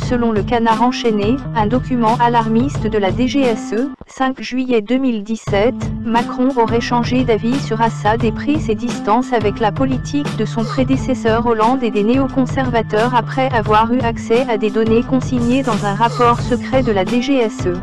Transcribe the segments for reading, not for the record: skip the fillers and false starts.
Selon le Canard enchaîné, un document alarmiste de la DGSE, 5 juillet 2017, Macron aurait changé d'avis sur Assad et pris ses distances avec la politique de son prédécesseur Hollande et des néoconservateurs après avoir eu accès à des données consignées dans un rapport secret de la DGSE.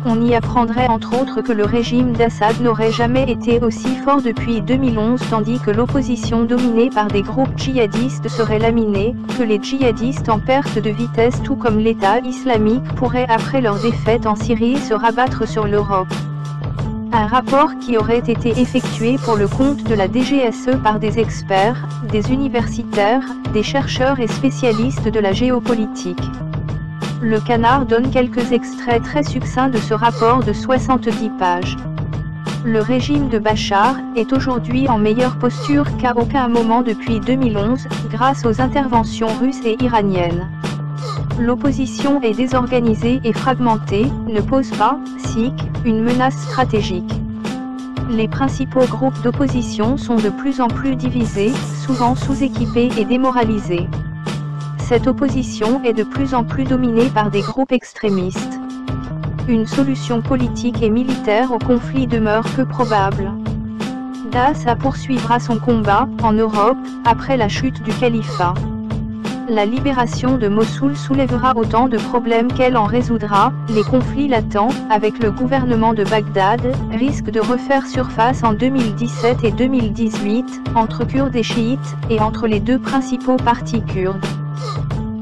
On y apprendrait entre autres que le régime d'Assad n'aurait jamais été aussi fort depuis 2011 tandis que l'opposition dominée par des groupes djihadistes serait laminée, que les djihadistes en perte de vitesse tout comme l'État islamique pourraient après leur défaite en Syrie se rabattre sur l'Europe. Un rapport qui aurait été effectué pour le compte de la DGSE par des experts, des universitaires, des chercheurs et spécialistes de la géopolitique. Le Canard donne quelques extraits très succincts de ce rapport de 70 pages. Le régime de Bachar est aujourd'hui en meilleure posture qu'à aucun moment depuis 2011, grâce aux interventions russes et iraniennes. L'opposition est désorganisée et fragmentée, ne pose pas, SIC, une menace stratégique. Les principaux groupes d'opposition sont de plus en plus divisés, souvent sous-équipés et démoralisés. Cette opposition est de plus en plus dominée par des groupes extrémistes. Une solution politique et militaire au conflit demeure peu probable. Daesh poursuivra son combat, en Europe, après la chute du califat. La libération de Mossoul soulèvera autant de problèmes qu'elle en résoudra. Les conflits latents, avec le gouvernement de Bagdad, risquent de refaire surface en 2017 et 2018, entre Kurdes et chiites, et entre les deux principaux partis kurdes.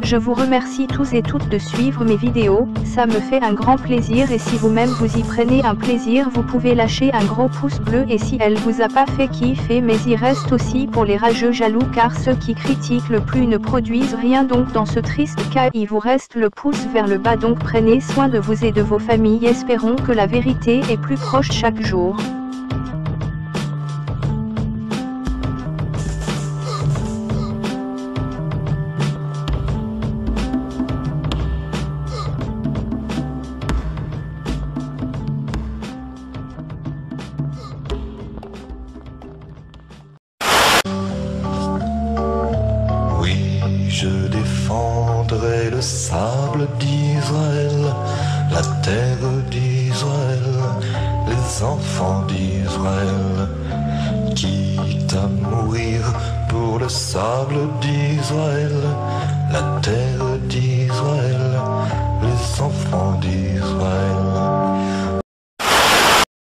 Je vous remercie tous et toutes de suivre mes vidéos, ça me fait un grand plaisir et si vous-même vous y prenez un plaisir vous pouvez lâcher un gros pouce bleu et si elle vous a pas fait kiffer mais il reste aussi pour les rageux jaloux car ceux qui critiquent le plus ne produisent rien donc dans ce triste cas il vous reste le pouce vers le bas donc prenez soin de vous et de vos familles espérons que la vérité est plus proche chaque jour. Je défendrai le sable d'Israël, la terre d'Israël, les enfants d'Israël, quitte à mourir pour le sable d'Israël, la terre d'Israël.